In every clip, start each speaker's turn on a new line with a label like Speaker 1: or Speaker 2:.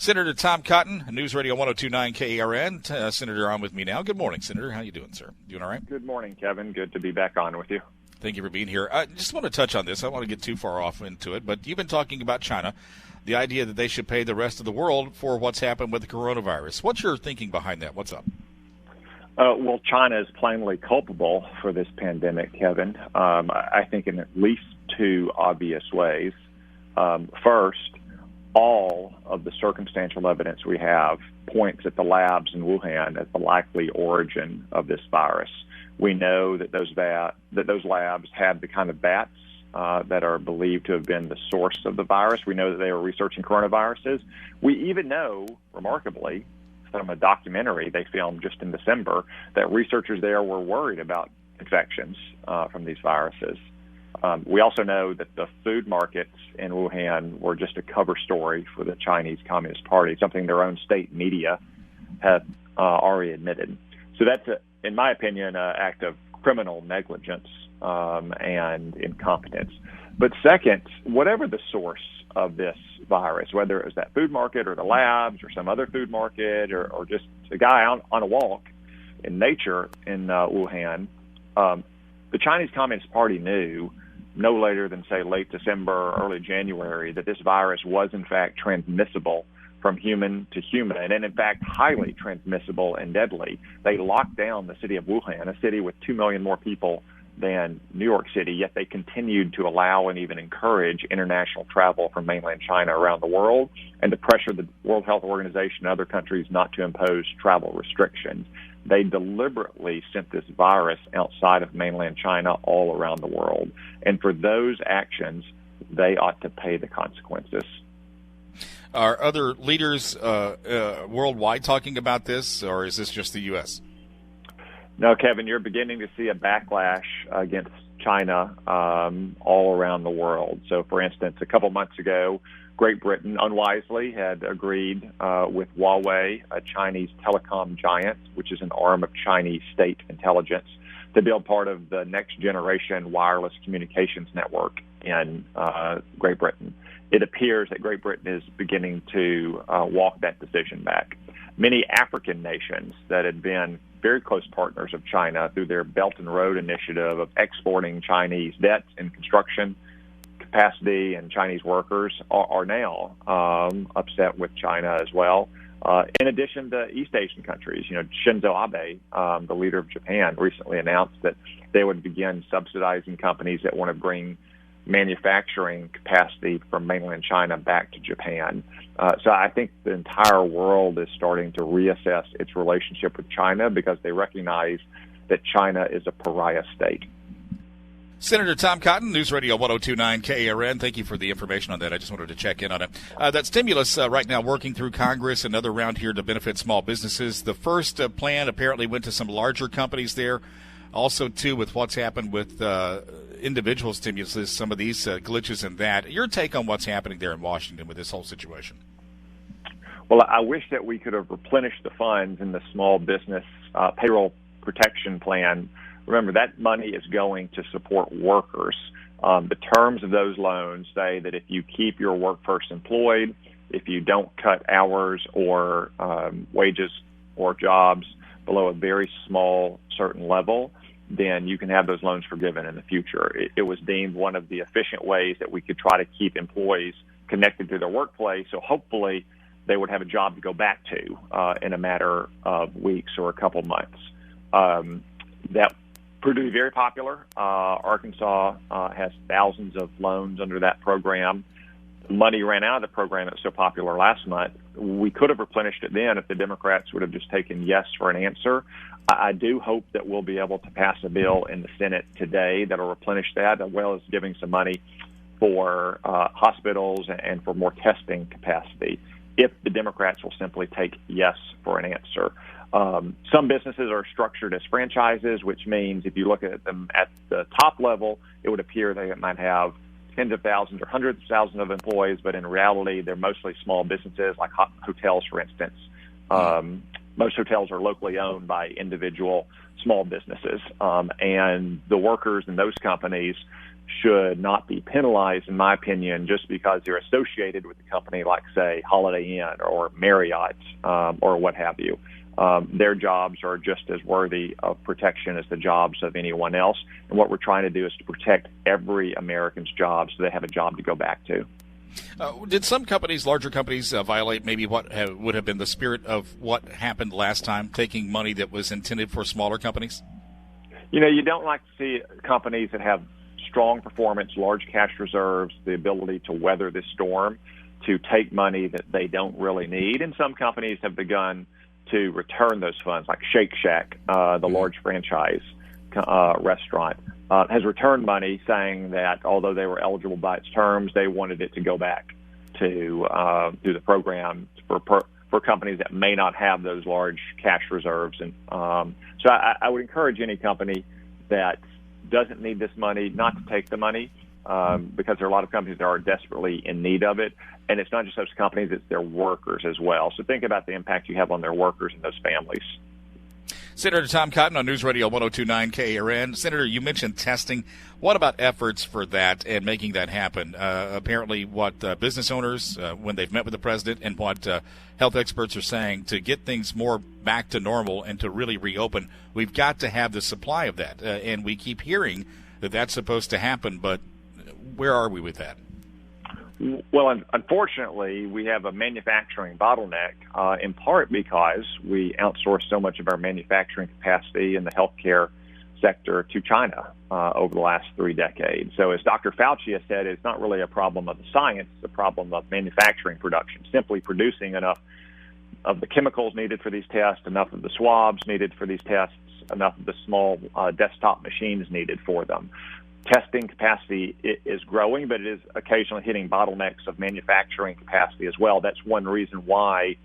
Speaker 1: Senator Tom Cotton, News Radio 102.9 KARN. Senator, on with me now. Good morning, Senator. How you doing, sir? Doing all right?
Speaker 2: Good morning, Kevin. Good to be back on with you.
Speaker 1: Thank you for being here. I just want to touch on this. I don't want to get too far off into it, but you've been talking about China, the idea that they should pay the rest of the world for what's happened with the coronavirus. What's your thinking behind that? What's up?
Speaker 2: Well, China is plainly culpable for this pandemic, Kevin. I think in at least two obvious ways. First, all of the circumstantial evidence we have points at the labs in Wuhan as the likely origin of this virus. We know that those labs had the kind of bats that are believed to have been the source of the virus. We know that they were researching coronaviruses. We even know, remarkably, from a documentary they filmed just in December, that researchers there were worried about infections from these viruses. We also know that the food markets in Wuhan were just a cover story for the Chinese Communist Party, something their own state media have already admitted. So that's, in my opinion, an act of criminal negligence and incompetence. But second, whatever the source of this virus, whether it was that food market or the labs or some other food market or just a guy on a walk in nature in Wuhan, the Chinese Communist Party knew no later than, say, late December or early January that this virus was, in fact, transmissible from human to human, and in fact, highly transmissible and deadly. They locked down the city of Wuhan, a city with 2 million more people than New York City, yet they continued to allow and even encourage international travel from mainland China around the world and to pressure the World Health Organization and other countries not to impose travel restrictions. They deliberately sent this virus outside of mainland China all around the world. And for those actions, they ought to pay the consequences.
Speaker 1: Are other leaders worldwide talking about this, or is this just the U.S.?
Speaker 2: No, Kevin, you're beginning to see a backlash against China all around the world. So, for instance, a couple months ago, Great Britain unwisely had agreed with Huawei, a Chinese telecom giant, which is an arm of Chinese state intelligence, to build part of the next generation wireless communications network in Great Britain. It appears that Great Britain is beginning to walk that decision back. Many African nations that had been very close partners of China through their Belt and Road initiative of exporting Chinese debts and construction capacity and Chinese workers are now upset with China as well. In addition to East Asian countries, Shinzo Abe, the leader of Japan, recently announced that they would begin subsidizing companies that want to bring manufacturing capacity from mainland China back to Japan. So I think the entire world is starting to reassess its relationship with China because they recognize that China is a pariah state.
Speaker 1: Senator Tom Cotton, News Radio 102.9 KARN. Thank you for the information on that. I just wanted to check in on it. That stimulus right now working through Congress, another round here to benefit small businesses. The first plan apparently went to some larger companies there. Also, too, with what's happened with individual stimuluses, some of these glitches in that. Your take on what's happening there in Washington with this whole situation?
Speaker 2: Well, I wish that we could have replenished the funds in the small business payroll protection plan. Remember, that money is going to support workers. The terms of those loans say that if you keep your workforce employed, if you don't cut hours or wages or jobs below a very small certain level, then you can have those loans forgiven in the future. It was deemed one of the efficient ways that we could try to keep employees connected to their workplace, so hopefully they would have a job to go back to in a matter of weeks or a couple months. That proved to be very popular. Arkansas has thousands of loans under that program. Money ran out of the program that was so popular last month. We could have replenished it then if the Democrats would have just taken yes for an answer. I do hope that we'll be able to pass a bill in the Senate today that will replenish that, as well as giving some money for hospitals and for more testing capacity, if the Democrats will simply take yes for an answer. Some businesses are structured as franchises, which means if you look at them at the top level, it would appear they might have tens of thousands or hundreds of thousands of employees, but in reality, they're mostly small businesses like hotels, for instance. Most hotels are locally owned by individual small businesses, and the workers in those companies should not be penalized, in my opinion, just because they're associated with a company like, say, Holiday Inn or Marriott or what have you. Their jobs are just as worthy of protection as the jobs of anyone else. And what we're trying to do is to protect every American's job so they have a job to go back to.
Speaker 1: Did some companies, larger companies, violate maybe what would have been the spirit of what happened last time, taking money that was intended for smaller companies?
Speaker 2: You don't like to see companies that have strong performance, large cash reserves, the ability to weather this storm, to take money that they don't really need. And some companies have begun to return those funds, like Shake Shack, the large franchise restaurant, has returned money saying that although they were eligible by its terms, they wanted it to go back to the program for companies that may not have those large cash reserves. And so I would encourage any company that doesn't need this money not to take the money, because there are a lot of companies that are desperately in need of it. And it's not just those companies, it's their workers as well. So think about the impact you have on their workers and those families.
Speaker 1: Senator Tom Cotton on News Radio 102.9 KARN. Senator, you mentioned testing. What about efforts for that and making that happen? Apparently what business owners, when they've met with the president, and what health experts are saying to get things more back to normal and to really reopen, we've got to have the supply of that. And we keep hearing that that's supposed to happen, but where are we with that?
Speaker 2: Well, unfortunately, we have a manufacturing bottleneck, in part because we outsource so much of our manufacturing capacity in the healthcare sector to China over the last 3 decades. So as Dr. Fauci has said, it's not really a problem of the science, it's a problem of manufacturing production, simply producing enough of the chemicals needed for these tests, enough of the swabs needed for these tests, enough of the small desktop machines needed for them. Testing capacity is growing, but it is occasionally hitting bottlenecks of manufacturing capacity as well. That's one reason why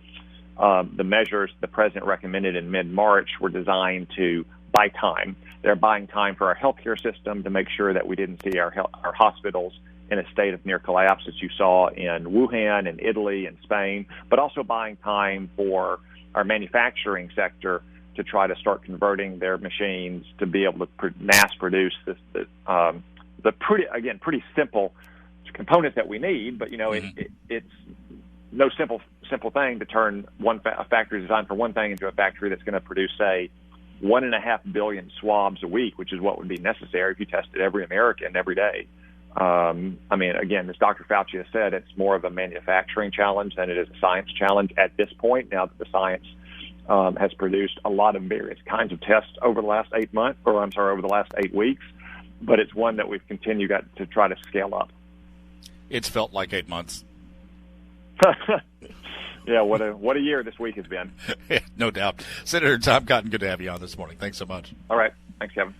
Speaker 2: the measures the president recommended in mid-March were designed to buy time. They're buying time for our healthcare system to make sure that we didn't see our hospitals in a state of near collapse, as you saw in Wuhan and Italy and Spain, but also buying time for our manufacturing sector to try to start converting their machines to be able to mass produce the pretty simple components that we need. But it's no simple thing to turn a factory designed for one thing into a factory that's going to produce, say, 1.5 billion swabs a week, which is what would be necessary if you tested every American every day. Again, as Dr. Fauci has said, it's more of a manufacturing challenge than it is a science challenge at this point. Now that the science has produced a lot of various kinds of tests over the last 8 weeks, but it's one that we've continued to try to scale up.
Speaker 1: It's felt like 8 months.
Speaker 2: Yeah, what a year this week has been.
Speaker 1: No doubt. Senator Tom Cotton, good to have you on this morning. Thanks so much.
Speaker 2: All right. Thanks, Kevin.